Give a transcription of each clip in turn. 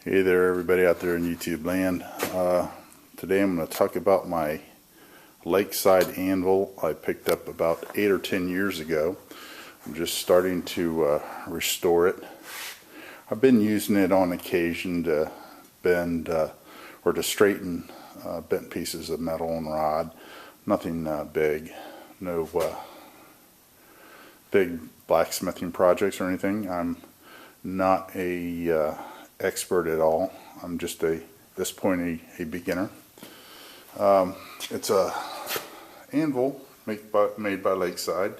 Hey there, everybody out there in YouTube land. Today I'm going to talk about my Lakeside Anvil I picked up about 8 or 10 years ago. I'm just starting to restore it. I've been using it on occasion to bend or to straighten bent pieces of metal and rod. Nothing big. No big blacksmithing projects or anything. I'm not a expert at all. I'm just at this point a beginner. It's a anvil made by Lakeside,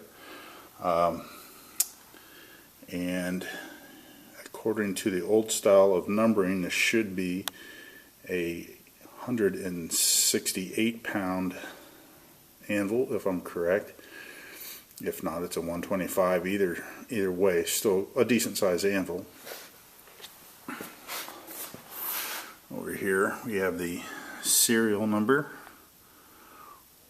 and according to the old style of numbering, this should be a 168 pound anvil, if I'm correct. If not, it's a 125. Either way, still a decent sized anvil. Over here we have the serial number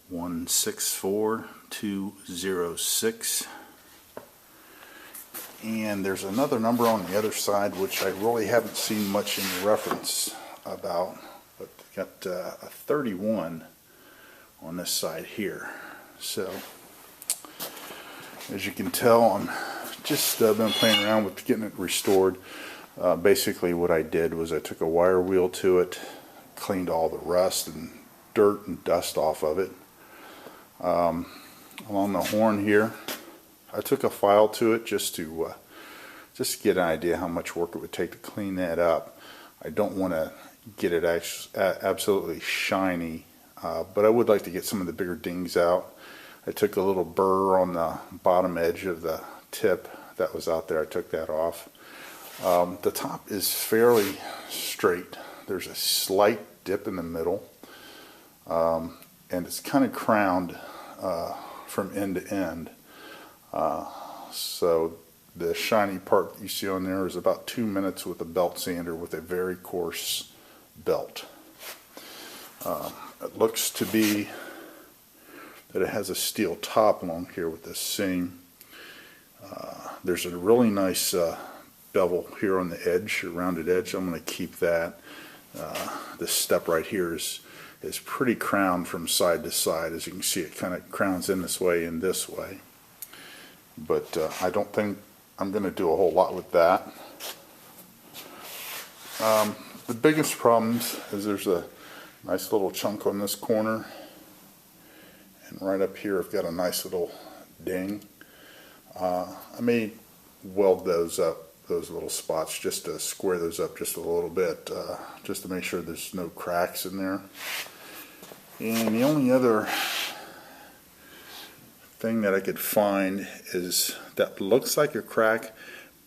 164206, and there's another number on the other side which I really haven't seen much in reference about, but got a 31 on this side here. So as you can tell, I'm just been playing around with getting it restored. Basically what I did was I took a wire wheel to it, cleaned all the rust and dirt and dust off of it. Along the horn here, I took a file to it just to get an idea how much work it would take to clean that up. I don't want to get it absolutely shiny, but I would like to get some of the bigger dings out. I took a little burr on the bottom edge of the tip that was out there. I took that off. The top is fairly straight. There's a slight dip in the middle, and it's kind of crowned from end to end. So the shiny part that you see on there is about 2 minutes with a belt sander with a very coarse belt. It looks to be that it has a steel top along here with this seam. There's a really nice bevel here on the edge, a rounded edge. I'm going to keep that. This step right here is pretty crowned from side to side. As you can see, it kind of crowns in this way and this way. But I don't think I'm going to do a whole lot with that. The biggest problems is there's a nice little chunk on this corner, and right up here I've got a nice little ding. I may weld those up, those little spots, just to square those up just a little bit, just to make sure there's no cracks in there. And the only other thing that I could find is that looks like a crack,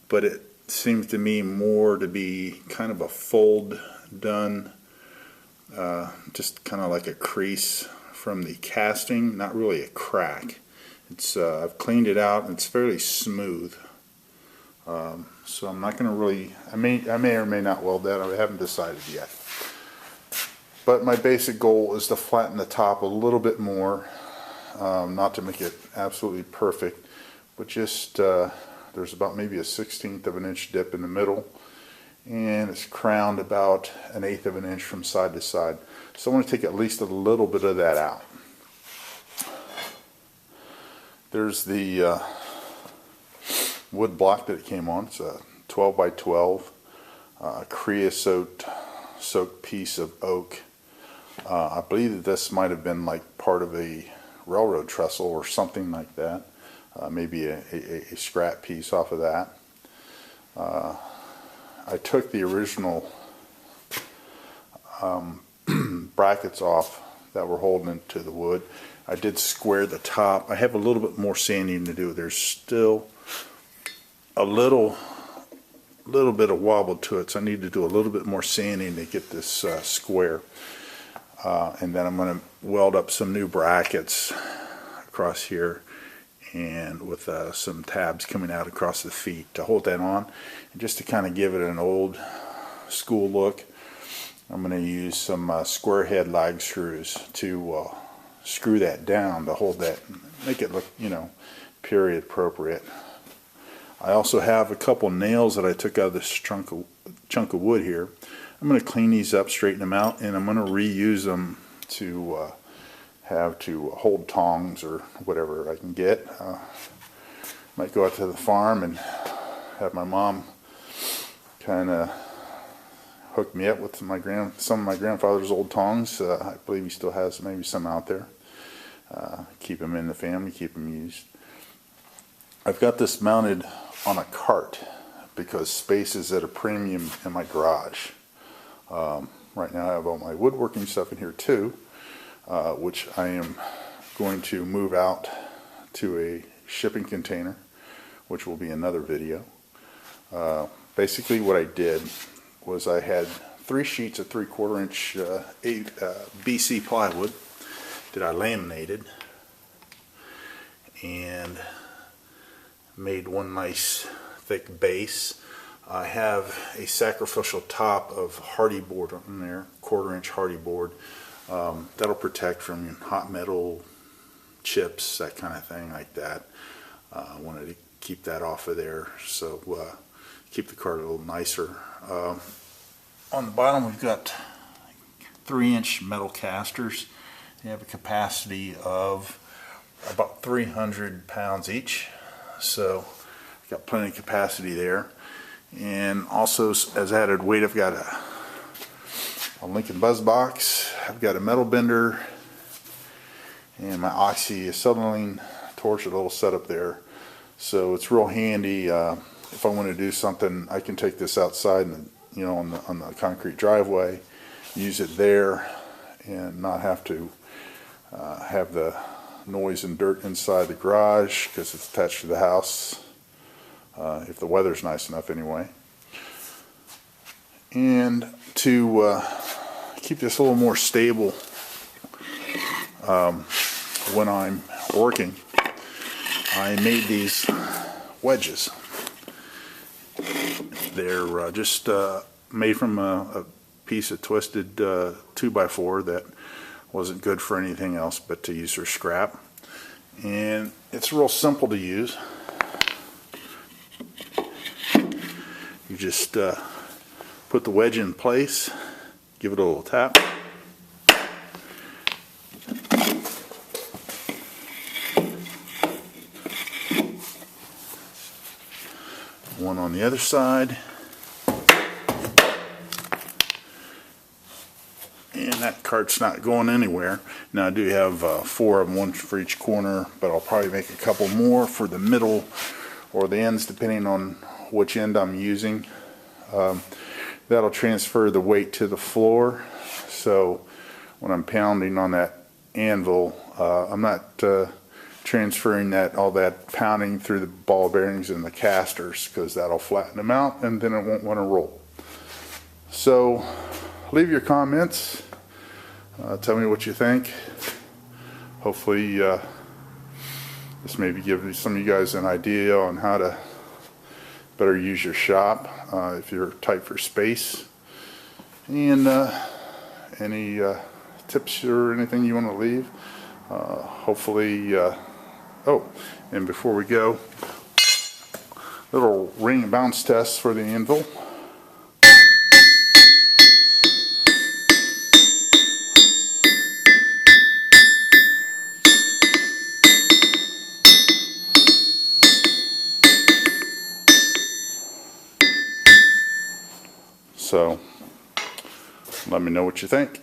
but it seems to me more to be kind of a fold done, just kind of like a crease from the casting, not really a crack. It's I've cleaned it out and it's fairly smooth. So I'm not going to really, I may or may not weld that. I haven't decided yet. But my basic goal is to flatten the top a little bit more, not to make it absolutely perfect, but just there's about maybe a 1/16 of an inch dip in the middle, and it's crowned about 1/8 of an inch from side to side. So I want to take at least a little bit of that out. There's the wood block that it came on. It's a 12 by 12 creosote soaked piece of oak. I believe that this might have been like part of a railroad trestle or something like that. Maybe a scrap piece off of that. I took the original brackets off that were holding it to the wood. I did square the top. I have a little bit more sanding to do. There's still a little bit of wobble to it, so I need to do a little bit more sanding to get this square. And then I'm going to weld up some new brackets across here, and with some tabs coming out across the feet to hold that on, and just to kind of give it an old school look. I'm going to use some square head lag screws to screw that down to hold that, make it look, you know, period appropriate. I also have a couple nails that I took out of this chunk of wood here. I'm going to clean these up, straighten them out, and I'm going to reuse them to have to hold tongs or whatever I can get. Might go out to the farm and have my mom kind of hook me up with some of my grandfather's old tongs. I believe he still has maybe some out there. Keep them in the family, keep them used. I've got this mounted on a cart because space is at a premium in my garage. Right now I have all my woodworking stuff in here too, which I am going to move out to a shipping container, which will be another video. Basically what I did was I had 3 sheets of 3/4 inch BC plywood that I laminated and made one nice thick base. I have a sacrificial top of hardy board on there, 1/4 inch hardy board. That'll protect from hot metal, chips, that kind of thing like that. I wanted to keep that off of there, so keep the cart a little nicer. On the bottom we've got 3-inch metal casters. They have a capacity of about 300 pounds each, so I've got plenty of capacity there. And also, as added weight, I've got a Lincoln Buzz box, I've got a metal bender, and my oxyacetylene torch, a little setup there. So it's real handy. If I want to do something, I can take this outside and, you know, on the concrete driveway, use it there, and not have to have the noise and dirt inside the garage because it's attached to the house. If the weather's nice enough anyway. And to keep this a little more stable when I'm working, I made these wedges. They're just made from a piece of twisted 2x4 that wasn't good for anything else but to use for scrap. And it's real simple to use. You just put the wedge in place, give it a little tap, one on the other side, and that cart's not going anywhere. Now I do have 4 of them, one for each corner, but I'll probably make a couple more for the middle or the ends depending on which end I'm using. That'll transfer the weight to the floor, so when I'm pounding on that anvil, I'm not transferring all that pounding through the ball bearings and the casters, because that'll flatten them out and then it won't want to roll. So leave your comments, tell me what you think. Hopefully this maybe give some of you guys an idea on how to better use your shop if you're tight for space, and any tips or anything you want to leave. Hopefully oh, and before we go, little ring bounce test for the anvil. So let me know what you think.